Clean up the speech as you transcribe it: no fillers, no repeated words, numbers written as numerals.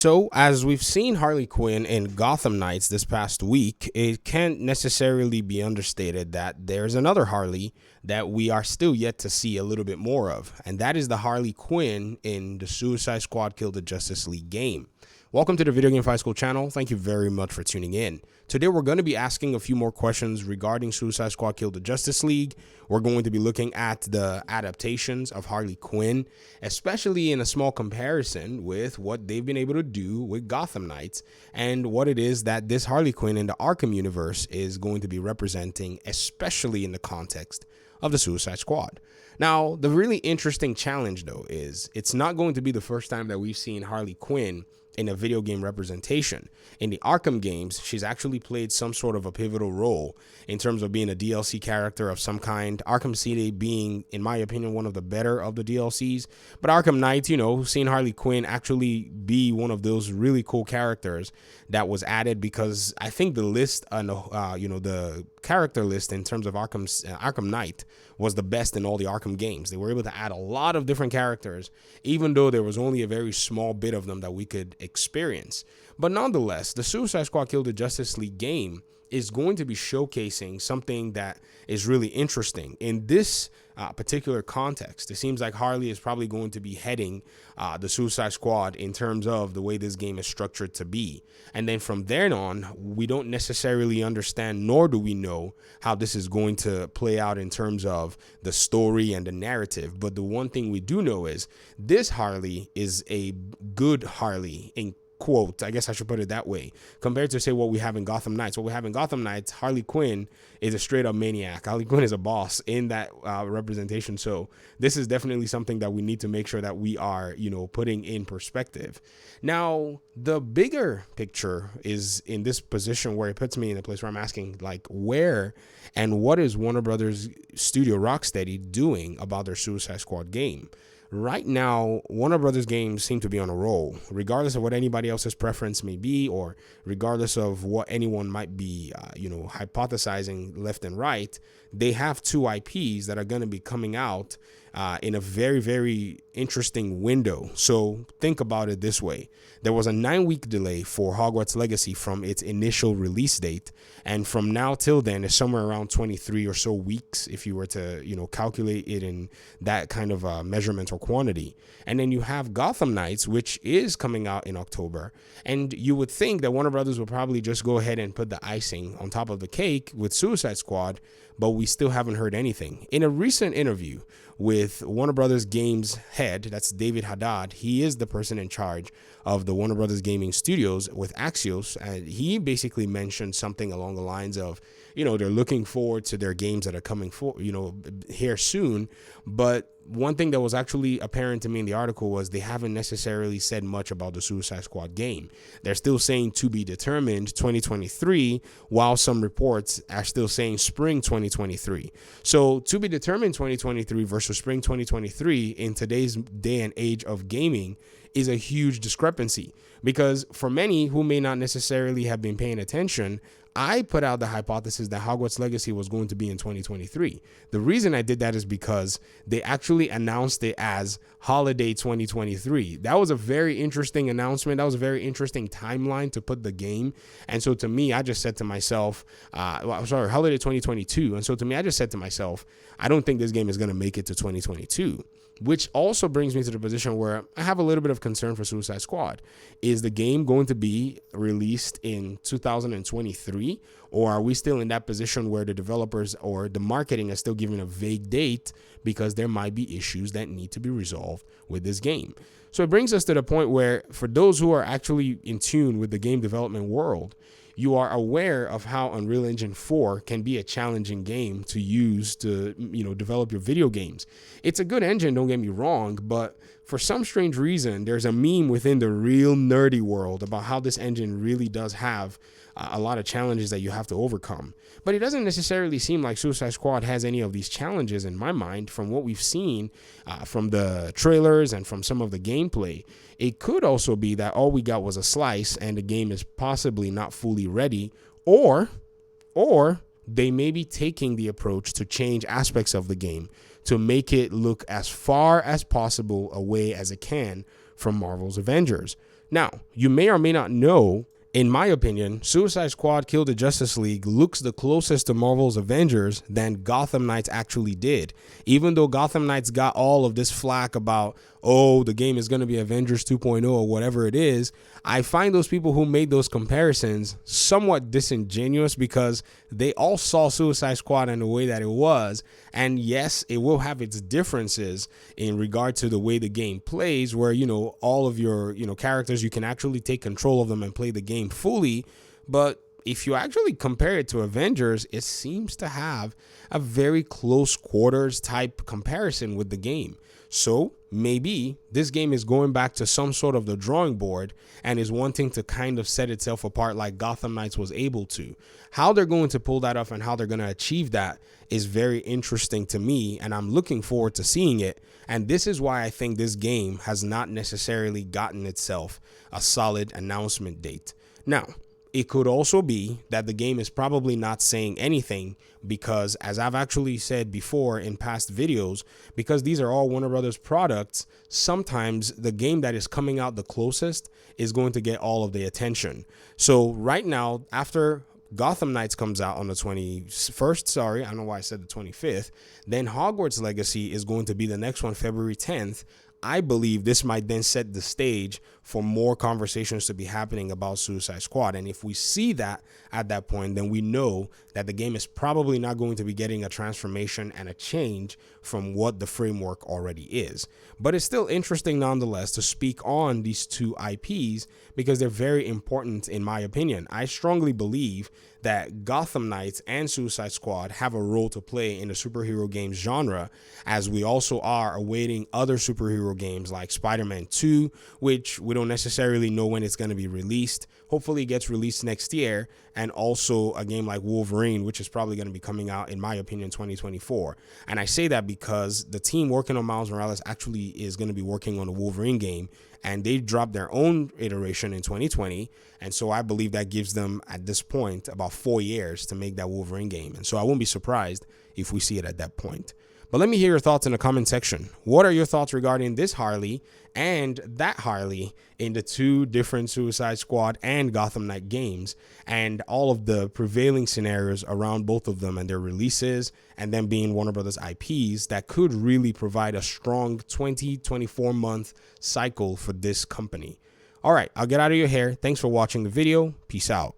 So, as we've seen Harley Quinn in Gotham Knights this past week, it can't necessarily be understated that there's another Harley that we are still yet to see a little bit more of, and that is the Harley Quinn in the Suicide Squad Kill the Justice League game. Welcome to the Video Game Fight School channel. Thank you very much for tuning in. Today we're going to be asking a few more questions regarding Suicide Squad Kill the Justice League. We're going to be looking at the adaptations of Harley Quinn, especially in a small comparison with what they've been able to do with Gotham Knights and what it is that this Harley Quinn in the Arkham universe is going to be representing, especially in the context of the Suicide Squad. Now, the really interesting challenge, though, is it's not going to be the first time that we've seen Harley Quinn in a video game representation. In the Arkham games, she's actually played some sort of a pivotal role in terms of being a DLC character of some kind. Arkham City being, in my opinion, one of the better of the DLCs. But Arkham Knight, seeing Harley Quinn actually be one of those really cool characters that was added, because I think the list on the character list in terms of Arkham Knight was the best in all the Arkham games. They were able to add a lot of different characters, even though there was only a very small bit of them that we could experience. But nonetheless, the Suicide Squad Kill the Justice League game is going to be showcasing something that is really interesting. In this particular context, it seems like Harley is probably going to be heading the Suicide Squad in terms of the way this game is structured to be. And then from there on, we don't necessarily understand, nor do we know how this is going to play out in terms of the story and the narrative. But the one thing we do know is this Harley is a good Harley, in quote, I guess I should put it that way, compared to, say, what we have in Gotham Knights. What we have in Gotham Knights, Harley Quinn is a straight up maniac. Harley Quinn is a boss in that representation. So this is definitely something that we need to make sure that we are, putting in perspective. Now, the bigger picture is in this position where it puts me in a place where I'm asking, like, where and what is Warner Brothers Studio Rocksteady doing about their Suicide Squad game? Right now, Warner Brothers games seem to be on a roll, regardless of what anybody else's preference may be, or regardless of what anyone might be, hypothesizing left and right. They have two IPs that are going to be coming out in a very, very interesting window. So think about it this way. There was a 9-week delay for Hogwarts Legacy from its initial release date. And from now till then, it's somewhere around 23 or so weeks if you were to, calculate it in that kind of measurement or quantity. And then you have Gotham Knights, which is coming out in October. And you would think that Warner Brothers would probably just go ahead and put the icing on top of the cake with Suicide Squad, but we still haven't heard anything. In a recent interview with Warner Brothers Games head, that's David Haddad, he is the person in charge of the Warner Brothers Gaming Studios with Axios, and he basically mentioned something along the lines of, they're looking forward to their games that are coming here soon. But one thing that was actually apparent to me in the article was they haven't necessarily said much about the Suicide Squad game. They're still saying to be determined 2023, while some reports are still saying spring 2023. So to be determined 2023 versus spring 2023 in today's day and age of gaming is a huge discrepancy, because for many who may not necessarily have been paying attention, I put out the hypothesis that Hogwarts Legacy was going to be in 2023. The reason I did that is because they actually announced it as holiday 2023. That was a very interesting announcement. That was a very interesting timeline to put the game. And so to me, I just said to myself, holiday 2022. And so to me, I just said to myself, I don't think this game is going to make it to 2022. Which also brings me to the position where I have a little bit of concern for Suicide Squad. Is the game going to be released in 2023? Or are we still in that position where the developers or the marketing is still giving a vague date because there might be issues that need to be resolved with this game? So it brings us to the point where, for those who are actually in tune with the game development world, you are aware of how Unreal Engine 4 can be a challenging game to use to, develop your video games. It's a good engine, don't get me wrong, but for some strange reason, there's a meme within the real nerdy world about how this engine really does have a lot of challenges that you have to overcome. But it doesn't necessarily seem like Suicide Squad has any of these challenges in my mind from what we've seen from the trailers and from some of the gameplay. It could also be that all we got was a slice and the game is possibly not fully ready, or they may be taking the approach to change aspects of the game to make it look as far as possible away as it can from Marvel's Avengers. Now, you may or may not know, in my opinion, Suicide Squad Kill the Justice League looks the closest to Marvel's Avengers than Gotham Knights actually did. Even though Gotham Knights got all of this flack about, oh, the game is going to be Avengers 2.0 or whatever it is, I find those people who made those comparisons somewhat disingenuous because they all saw Suicide Squad in the way that it was. And yes, it will have its differences in regard to the way the game plays, where, all of your, characters, you can actually take control of them and play the game fully. But if you actually compare it to Avengers, it seems to have a very close quarters type comparison with the game. So maybe this game is going back to some sort of the drawing board and is wanting to kind of set itself apart like Gotham Knights was able to. How they're going to pull that off and how they're going to achieve that is very interesting to me, and I'm looking forward to seeing it. And this is why I think this game has not necessarily gotten itself a solid announcement date. Now, it could also be that the game is probably not saying anything because, as I've actually said before in past videos, because these are all Warner Brothers products, sometimes the game that is coming out the closest is going to get all of the attention. So right now, after Gotham Knights comes out on the 21st, I don't know why I said the 25th, then Hogwarts Legacy is going to be the next one, February 10th. I believe this might then set the stage for more conversations to be happening about Suicide Squad. And if we see that at that point, then we know that the game is probably not going to be getting a transformation and a change from what the framework already is. But it's still interesting nonetheless to speak on these two IPs because they're very important in my opinion. I strongly believe that Gotham Knights and Suicide Squad have a role to play in the superhero games genre, as we also are awaiting other superhero games like Spider-Man 2, which we don't necessarily know when it's going to be released. Hopefully it gets released next year, and also a game like Wolverine, which is probably going to be coming out, in my opinion, 2024. And I say that because the team working on Miles Morales actually is going to be working on a Wolverine game, and they dropped their own iteration in 2020. And so I believe that gives them, at this point, about 4 years to make that Wolverine game. And so I won't be surprised if we see it at that point. But let me hear your thoughts in the comment section. What are your thoughts regarding this Harley and that Harley in the two different Suicide Squad and Gotham Knight games, and all of the prevailing scenarios around both of them and their releases, and them being Warner Brothers IPs that could really provide a strong 20-24 month cycle for this company? All right, I'll get out of your hair. Thanks for watching the video. Peace out.